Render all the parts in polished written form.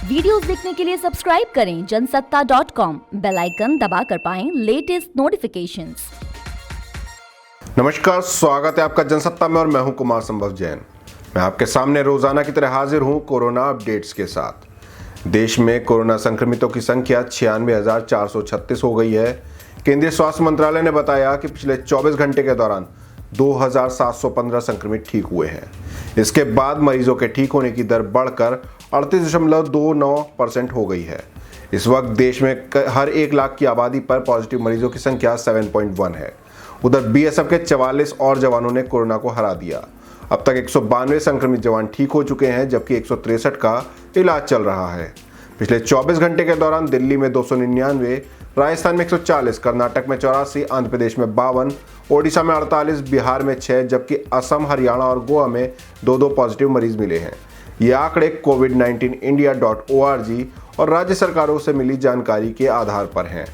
Videos देखने के लिए सब्सक्राइब करें जनसत्ता.com, बेल आइकन दबाकर पाएं लेटेस्ट नोटिफिकेशंस। नमस्कार, स्वागत है आपका जनसत्ता में और मैं हूं कुमार संभव जैन। मैं आपके सामने रोजाना की तरह हाजिर हूं कोरोना अपडेट्स के साथ। देश में कोरोना संक्रमितों की संख्या 96,436 हो गई है। केंद्रीय स्वास्थ्य मंत्रालय ने बताया कि पिछले 24 घंटे के दौरान 2,715 संक्रमित ठीक हुए हैं। इसके बाद मरीजों के ठीक होने की दर बढ़कर 38.29% हो गई है। इस वक्त देश में हर 1 लाख की आबादी पर पॉजिटिव मरीजों की संख्या 7.1 है। उधर बीएसएफ के 44 और जवानों ने कोरोना को हरा दिया। अब तक 192 संक्रमित जवान ठीक हो चुके हैं, जबकि 163 का इलाज चल रहा है। पिछले 24 घंटे के दौरान दिल्ली में 299, राजस्थान में 140, कर्नाटक में 84, आंध्र प्रदेश में 52, ओडिशा में 48, बिहार में 6, जबकि असम, हरियाणा और गोवा में 2 पॉजिटिव मरीज मिले हैं। ये आंकड़े covid19india.org और राज्य सरकारों से मिली जानकारी के आधार पर हैं।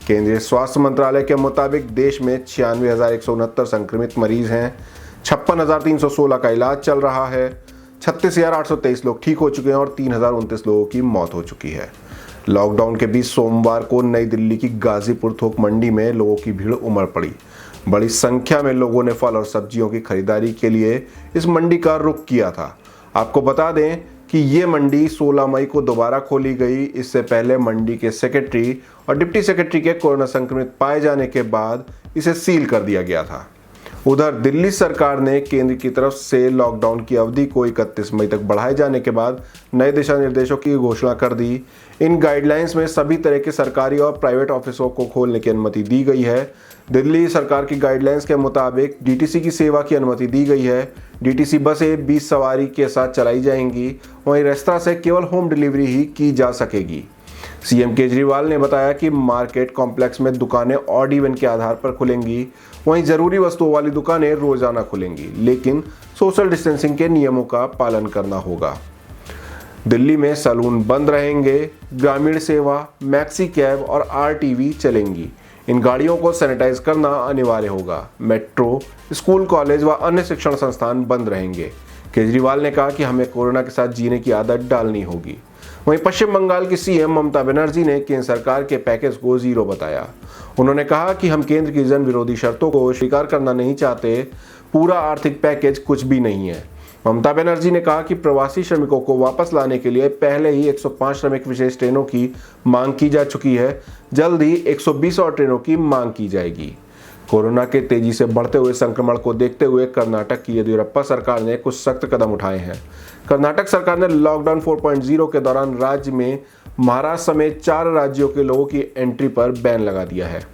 केंद्रीय स्वास्थ्य मंत्रालय के मुताबिक देश में 96,169 संक्रमित मरीज हैं। 56,316 का इलाज चल रहा है। 36,823 लोग ठीक हो चुके हैं और 3,029 लोगों की मौत हो चुकी है। लॉकडाउन के बीच सोमवार को नई दिल्ली की गाजीपुर थोक मंडी में लोगों की भीड़ उमड़ पड़ी। बड़ी संख्या में लोगों ने फल और सब्जियों की खरीदारी के लिए इस मंडी का रुख किया था। आपको बता दें कि ये मंडी 16 मई को दोबारा खोली गई। इससे पहले मंडी के सेक्रेटरी और डिप्टी सेक्रेटरी के कोरोना संक्रमित पाए जाने के बाद इसे सील कर दिया गया था। उधर दिल्ली सरकार ने केंद्र की तरफ से लॉकडाउन की अवधि को 31 मई तक बढ़ाए जाने के बाद नए दिशा निर्देशों की घोषणा कर दी। इन गाइडलाइंस में सभी तरह के सरकारी और प्राइवेट ऑफिसों को खोलने की अनुमति दी गई है। दिल्ली सरकार की गाइडलाइंस के मुताबिक डीटीसी की सेवा की अनुमति दी गई है। डीटीसी बसें 20 सवारी के साथ चलाई जाएंगी। वहीं रेस्तरां से केवल होम डिलीवरी ही की जा सकेगी। सीएम केजरीवाल ने बताया कि मार्केट कॉम्प्लेक्स में दुकानें ऑड इवन के आधार पर खुलेंगी। वहीं जरूरी वस्तुओं वाली दुकानें रोजाना खुलेंगी, लेकिन सोशल डिस्टेंसिंग के नियमों का पालन करना होगा। दिल्ली में सैलून बंद रहेंगे। ग्रामीण सेवा, मैक्सी कैब और आरटीवी चलेंगी। इन गाड़ियों को सैनिटाइज करना अनिवार्य होगा। मेट्रो, स्कूल, कॉलेज व अन्य शिक्षण संस्थान बंद रहेंगे। केजरीवाल ने कहा कि हमें कोरोना के साथ जीने की आदत डालनी होगी। वहीं पश्चिम बंगाल की सीएम ममता बनर्जी ने केंद्र सरकार के पैकेज को जीरो बताया। उन्होंने कहा कि हम केंद्र की जन विरोधी शर्तों को स्वीकार करना नहीं चाहते। पूरा आर्थिक पैकेज कुछ भी नहीं है। ममता बनर्जी ने कहा कि प्रवासी श्रमिकों को वापस लाने के लिए पहले ही 105 श्रमिक विशेष ट्रेनों की मांग की जा चुकी है। जल्द ही 120 और ट्रेनों की मांग की जाएगी। कोरोना के तेजी से बढ़ते हुए संक्रमण को देखते हुए कर्नाटक की येदियुरप्पा सरकार ने कुछ सख्त कदम उठाए हैं। कर्नाटक सरकार ने लॉकडाउन 4.0 के दौरान राज्य में महाराष्ट्र समेत 4 राज्यों के लोगों की एंट्री पर बैन लगा दिया है।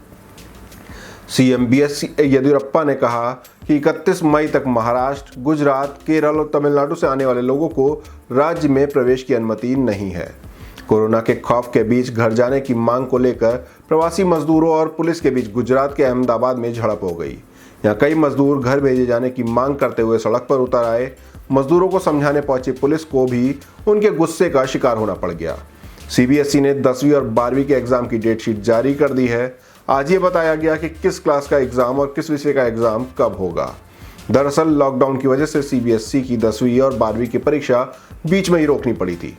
सीएम बीएस येदियुरप्पा ने कहा कि 31 मई तक महाराष्ट्र, गुजरात, केरल और तमिलनाडु से आने वाले लोगों को राज्य में प्रवेश की अनुमति नहीं है। कोरोना के खौफ के बीच घर जाने की मांग को लेकर प्रवासी मजदूरों और पुलिस के बीच गुजरात के अहमदाबाद में झड़प हो गई। यहाँ कई मजदूर घर भेजे जाने की मांग करते हुए सड़क पर उतर आए। मजदूरों को समझाने पहुंची पुलिस को भी उनके गुस्से का शिकार होना पड़ गया। सीबीएसई ने 10वीं और 12वीं के एग्जाम की डेट शीट जारी कर दी है। आज ये बताया गया कि किस क्लास का एग्जाम और किस विषय का एग्जाम कब होगा। दरअसल लॉकडाउन की वजह से सीबीएसई की 10वीं और 12वीं की परीक्षा बीच में ही रोकनी पड़ी थी।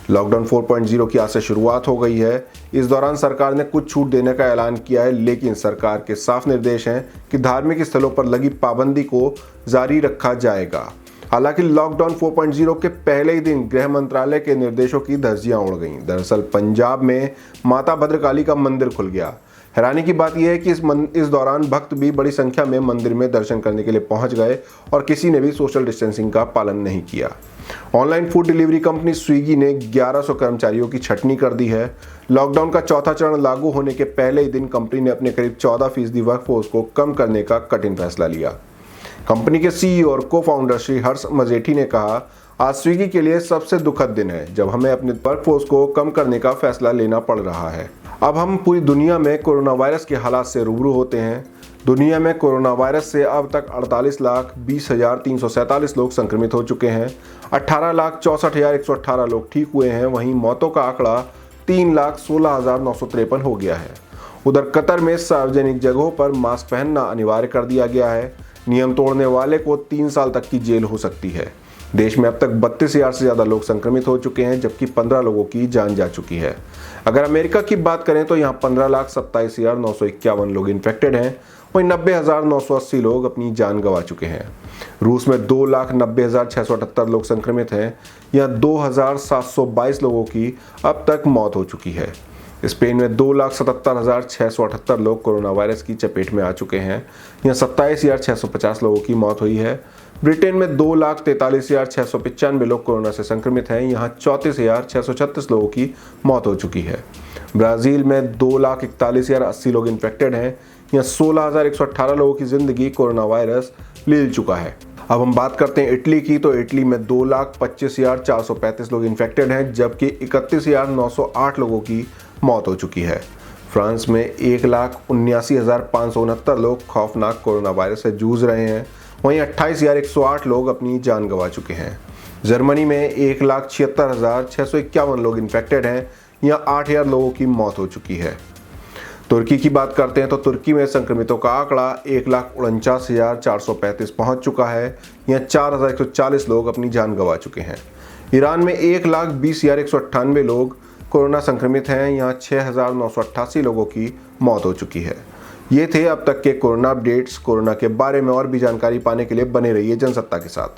लॉकडाउन 4.0 की आज से शुरुआत हो गई है। इस दौरान सरकार ने कुछ छूट देने का ऐलान किया है, लेकिन सरकार के साफ निर्देश हैं कि धार्मिक स्थलों पर लगी पाबंदी को जारी रखा जाएगा। हालांकि लॉकडाउन 4.0 के पहले ही दिन गृह मंत्रालय के निर्देशों की धज्जियां उड़ गईं। दरअसल पंजाब में माता भद्रकाली का मंदिर खुल गया। हैरानी की बात यह है कि इस दौरान भक्त भी बड़ी संख्या में मंदिर में दर्शन करने के लिए पहुंच गए और किसी ने भी सोशल डिस्टेंसिंग का पालन नहीं किया। Online food delivery company Swiggy ने 1100 कर्मचारियों की छटनी कर दी है। लॉकडाउन का चौथा चरण लागू होने के पहले ही दिन कंपनी ने अपने करीब 14% वर्कफोर्स को कम करने का कठिन फैसला लिया। कंपनी के सीईओ और को फाउंडर श्री हर्ष मजेठी ने कहा, आज स्विगी के लिए सबसे दुखद दिन है जब हमें अपने वर्कफोर्स को कम करने का फैसला लेना पड़ रहा है। अब हम पूरी दुनिया में कोरोना वायरस के हालात से रूबरू होते हैं। दुनिया में कोरोना वायरस से अब तक 48,20,347 लोग संक्रमित हो चुके हैं। 18,64,118 लोग ठीक हुए हैं। वहीं मौतों का आंकड़ा 3,16,953 हो गया है। उधर कतर में सार्वजनिक जगहों पर मास्क पहनना अनिवार्य कर दिया गया है। नियम तोड़ने वाले को 3 साल तक की जेल हो सकती है। देश में अब तक 32,000 से ज़्यादा लोग संक्रमित हो चुके हैं, जबकि 15 लोगों की जान जा चुकी है। अगर अमेरिका की बात करें तो यहाँ 15,27,951 लोग इन्फेक्टेड हैं, वहीं 90,980 लोग अपनी जान गंवा चुके हैं। रूस में 2,90,678 लोग संक्रमित हैं, यहाँ 2,722 लोगों की अब तक मौत हो चुकी है। स्पेन में 2,77,678 लोग कोरोना वायरस की चपेट में आ चुके हैं, यहाँ 27,650 लोगों की मौत हुई है। ब्रिटेन में 2,43,695 लोग कोरोना से संक्रमित हैं, यहाँ 34,636 लोगों की मौत हो चुकी है। ब्राज़ील में 2,41,080 लोग इन्फेक्टेड हैं, यहाँ 16,118 लोगों की जिंदगी कोरोना वायरस ले चुका है। अब हम बात करते हैं इटली की, तो इटली में 2,25,435 लोग इन्फेक्टेड हैं, जबकि 31,908 लोगों की मौत हो चुकी है। फ्रांस में 1,79,569 लोग खौफनाक कोरोना वायरस से जूझ रहे हैं, वहीं 28,108 लोग अपनी जान गंवा चुके हैं। जर्मनी में 1,76,651 लोग इन्फेक्टेड हैं, यहाँ 8,000 लोगों की मौत हो चुकी है। तुर्की की बात करते हैं तो तुर्की में संक्रमितों का आंकड़ा 1,49,435 पहुंच चुका है, यहाँ 4,140 लोग अपनी जान गंवा चुके हैं। ईरान में 1,20,198 लोग कोरोना संक्रमित हैं, यहाँ 6,988 लोगों की मौत हो चुकी है। ये थे अब तक के कोरोना अपडेट्स। कोरोना के बारे में और भी जानकारी पाने के लिए बने रहिए जनसत्ता के साथ।